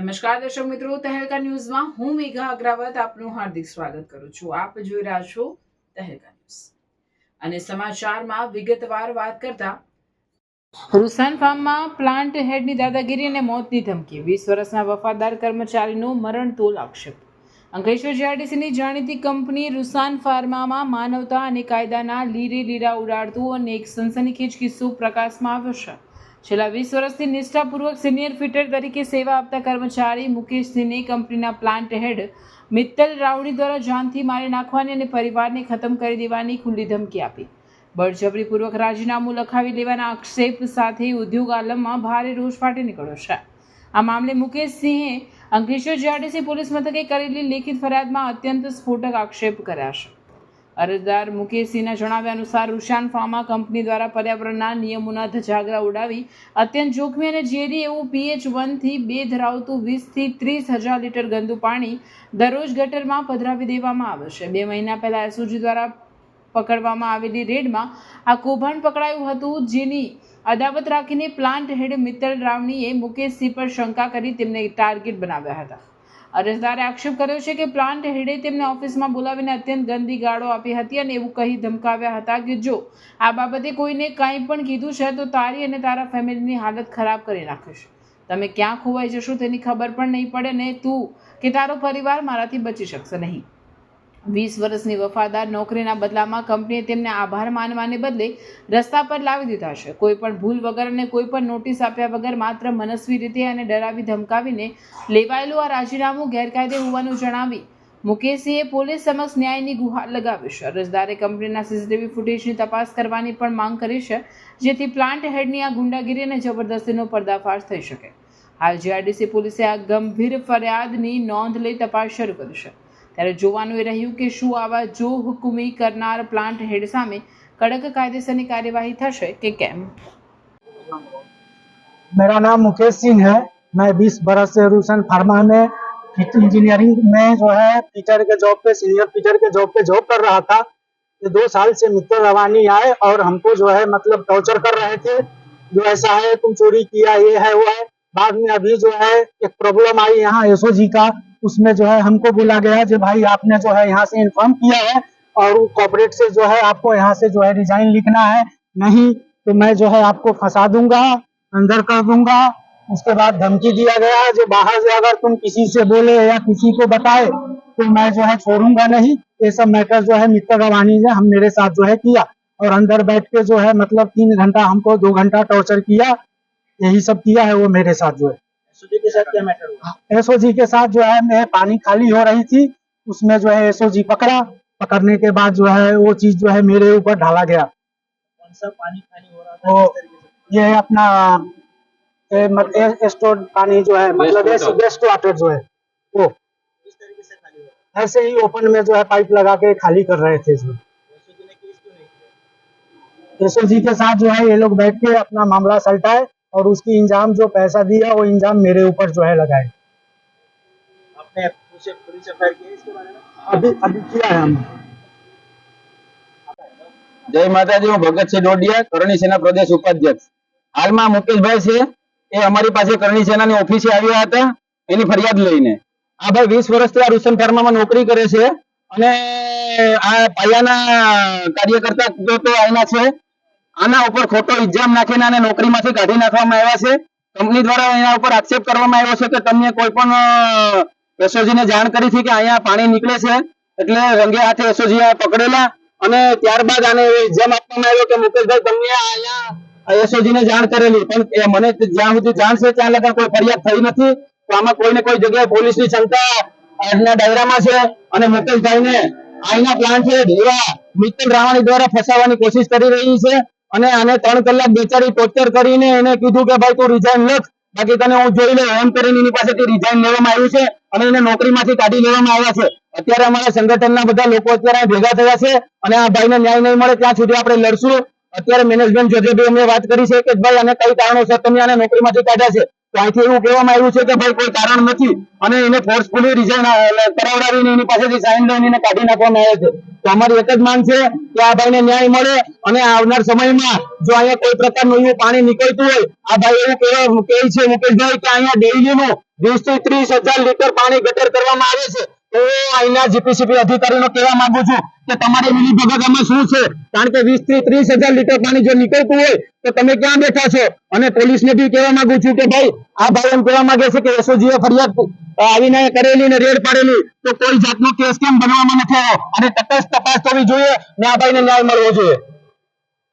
નમસ્કાર દર્શક મિત્રો, તહેલકા ન્યૂઝમાં હું મેઘા અગ્રવાલ આપનું હાર્દિક સ્વાગત કરું છું। આપ જોઈ રહ્યા છો તહેલકા ન્યૂઝ અને સમાચારમાં વિગતવાર વાત કરતા રૂસાન ફાર્મમાં પ્લાન્ટ હેડની દાદાગીરી અને મોતની ધમકી, 20 વર્ષના વફાદાર કર્મચારીનું મરણતોલ આક્ષેપ। અંકલેશ્વર જીઆઈડીસીની જાણીતી કંપની રૂસાન ફાર્મામાં માનવતા અને કાયદાના લીરે લીરા ઉડાડતું અને એક સનસનીખેજ કિસ્સો પ્રકાશમાં આવ્યો છે। છેલ્લા 20 વર્ષથી નિષ્ઠાપૂર્વક સિનિયર ફિટર તરીકે સેવા આપતા કર્મચારી મુકેશ સિંહને કંપનીના પ્લાન્ટ હેડ મિત્તલ રાવણી દ્વારા જાનથી મારી નાખવાની અને પરિવારને ખતમ કરી દેવાની ખુલ્લી ધમકી આપી। બળજબરીપૂર્વક રાજીનામું લખાવી લેવાના આક્ષેપ સાથે ઉદ્યોગ આલમમાં ભારે રોષ ફાટી નીકળ્યો છે। આ મામલે મુકેશ સિંહે અંકલેશ્વર જીઆઈડીસી પોલીસ મથકે કરેલી લેખિત ફરિયાદમાં અત્યંત સ્ફોટક આક્ષેપ કર્યા છે। અરજદાર મુકેશ સિંહના જણાવ્યા અનુસાર રૂસાન ફાર્મા કંપની દ્વારા પર્યાવરણના નિયમોના ધજાગરા ઉડાવી અત્યંત જોખમી અને ઝેરી એવું PH1 થી 2 ધરાવતું 20 થી 30 હજાર લીટર ગંદુ પાણી દરરોજ ગટરમાં પધરાવી દેવામાં આવે છે। 2 મહિના પહેલા એસઓજી દ્વારા પકડવામાં આવેલી રેડમાં આ કૌભાંડ પકડાયું હતું, જેની અદાવત રાખીને પ્લાન્ટ હેડ મિત્તલ રાવણીએ મુકેશ સિંહ પર શંકા કરી તેમને ટાર્ગેટ બનાવ્યા હતા। અરજદારે આક્ષેપ કર્યો છે કે પ્લાન્ટ હેડે તેમને ઓફિસમાં બોલાવીને અત્યંત ગંદી ગાળો આપી હતી અને એવું કહી ધમકાવ્યા હતા કે જો આ બાબતે કોઈને કંઈ પણ કીધું છે તો તારી અને તારા ફેમિલીની હાલત ખરાબ કરી નાખીશ। તમે ક્યાં ખોવાઈ જશો તેની ખબર પણ નહીં પડે ને તું કે તારો પરિવાર મારાથી બચી શકશે નહીં। 20 વર્ષની વફાદાર નોકરીના બદલામાં કંપનીએ તેમને આભાર માનવાને બદલે રસ્તા પર લાવી દીધા છે। કોઈ પણ ભૂલ વગર અને કોઈ પણ નોટિસ આપ્યા વગર માત્ર મનસ્વી રીતે અને ડરાવી ધમકાવીને લેવાયેલું આ રાજીનામું ગેરકાયદે હોવાનું જણાવી મુકેશસિંહે પોલીસ સમક્ષ ન્યાયની ગુહાર લગાવી છે। અરજદારે કંપનીના સીસીટીવી ફૂટેજની તપાસ કરવાની પણ માંગ કરી છે, જેથી પ્લાન્ટ હેડની આ ગુંડાગીરી અને જબરદસ્તીનો પર્દાફાશ થઈ શકે। હાલ જીઆઈડીસી પોલીસે આ ગંભીર ફરિયાદની નોંધ લઈ તપાસ શરૂ કરી છે। ત્યારે જોવાનું એ રહ્યું કે શું આવા જો હુકુમી કરનાર પ્લાન્ટ હેડ સામે કડક કાયદેસરની कार्यवाही થશે કે કેમ। मेरा नाम मुकेश सिंह है। मैं 20 बरस से रूसन फार्मा में फिट इंजीनियरिंग में जो है फिटर के जॉब पे सीनियर फिटर के जॉब पे जॉब कर रहा था। ये 2 साल से मित्तल रवानी आए और हमको जो है मतलब टॉर्चर कर रहे थे, जो ऐसा है तुम चोरी किया, ये है वो है। बाद में अभी जो है एक प्रॉब्लम आई यहाँ एसओजी का, उसमें जो है हमको बोला गया कि भाई आपने जो है यहाँ से इन्फॉर्म किया है और कॉर्पोरेट से जो है आपको यहाँ से जो है रिजाइन लिखना है, नहीं तो मैं जो है आपको फंसा दूंगा, अंदर कर दूंगा। उसके बाद धमकी दिया गया जो बाहर से अगर तुम किसी से बोले या किसी को बताए तो मैं जो है छोड़ूंगा नहीं। ये सब मैटर जो है मित्तल रवानी ने हम मेरे साथ जो है किया और अंदर बैठ के जो है मतलब 3 घंटा हमको 2 घंटा टॉर्चर किया, यही सब किया है वो मेरे साथ जो है। एसओजी के साथ क्या मैटर हुआ? एसओजी के साथ जो है मैं पानी खाली हो रही थी, उसमें जो है एसओजी पकड़ा, पकड़ने के बाद जो है वो चीज जो है मेरे ऊपर ढाला गया। कौन सा पानी खाली हो रहा था? तो किस तरीके से? ये अपना स्टोर पानी जो है मतलब वेस्ट वाटर जो है वो किस तरीके से खाली हो रहा ऐसे ही ओपन में जो है पाइप लगा के खाली कर रहे थे। था? एसओजी ने केस क्यों नहीं किया? एसओजी के साथ जो है ये लोग बैठ के अपना मामला सलटाए और उसकी इंजाम जो पैसा दिया वो इंजाम मेरे ऊपर जो है लगाए। आपने पुलिस एफआईआर की है इसके बारे में? अभी किया है हमने। જય માતાજી, હું ભગતસિંહ ડોડિયા, કરણી સેના પ્રદેશ ઉપાધ્યક્ષ। હાલમાં મુકેશભાઈ છે એ અમારી પાસે કરણી સેનાની ઓફિસે આવ્યા હતા એની ફરિયાદ લઈને। આ ભાઈ 20 વર્ષથી આ રૂસન ફાર્મામાં નોકરી કરે છે અને આ પાયાના કાર્યકર્તા તો આના છે। આના ઉપર ખોટો ઇલ્ઝામ નાખીને આને નોકરીમાંથી કાઢી નાખવામાં આવ્યા છે। કંપની દ્વારા એના ઉપર આક્ષેપ કરવામાં આવ્યો છે કે તમને કોઈ પણ એસઓજી ને જાણ કરી હતી કે અહીંયા પાણી નીકળે છે, એટલે રંગે હાથે એસઓજી પકડેલા અને ત્યારબાદ આને ઇલ્ઝામ આપવામાં આવ્યો કે મુકેશભાઈ તમને અહીંયા એસઓજી ને જાણ કરેલી, પણ મને જ્યાં સુધી જાણ છે ત્યાં લગા કોઈ ફરિયાદ થઈ નથી। તો આમાં કોઈને કોઈ જગ્યાએ પોલીસની ક્ષમતા આજના દાયરામાં છે અને મુકેશભાઈને અહીંના પ્લાન્ટ છે એવા મિત્તલ રાવણી દ્વારા ફસાવવાની કોશિશ કરી રહી છે અને આને 3 કલાક બેચારી ટોર્ચર કરીને એને કીધું કે ભાઈ તું રિઝાઇન લખ, બાકી તને હું જોઈ લઉં, એમ કરીને એની પાસેથી રિઝાઇન લેવામાં આવ્યું છે અને એને નોકરીમાંથી કાઢી લેવામાં આવ્યા છે। અત્યારે અમારા સંગઠનના બધા લોકો અત્યારે ભેગા થયા છે અને આ ભાઈને ન્યાય નહીં મળે ત્યાં સુધી આપણે લડશું। અત્યારે મેનેજમેન્ટ જોડે અમને વાત કરી છે કે ભાઈ આને કઈ કારણોસર તમે આને નોકરીમાંથી કાઢ્યા છે, તો અહીંથી એવું કહેવામાં આવ્યું છે કે ભાઈ કોઈ કારણ નથી અને એને ફોર્સફુલી રિઝાઇન કરાવડાવીને એની પાસેથી સાઇન લઈને એને કાઢી નાખવામાં આવે છે। તો અમારી એક જ માંગ છે કે આ ભાઈને ન્યાય મળે અને આવનાર સમયમાં જો અહીંયા કોઈ પ્રકારનું એવું પાણી નીકળતું હોય, આ ભાઈ એવું કહે છે મુકેશભાઈ કે અહીંયા ડેઈલીનું 20 થી 30,000 લીટર પાણી ગટર કરવામાં આવે છે, તો અહીંના જીપીસીબી અધિકારીનો કહેવા માંગુ છું કે તમારી મિલીભગત આમાં શું છે? કારણ કે 20 થી 30,000 લીટર પાણી જો નીકળતું હોય તો તમે ક્યાં બેઠા છો? અને પોલીસને બી કહેવા માંગુ છું કે ભાઈ આ ભાઈ એમ કહેવા માંગે છે કે એસઓજીએ ફરિયાદ આવીને કરેલી ને રેડ પાડેલી, તો કોઈ જાતનો કેસ કેમ બનવામાં નથી આવ્યો? અને તટસ્થ તપાસ થવી જોઈએ ને આ ભાઈને ન્યાય મળવો જોઈએ.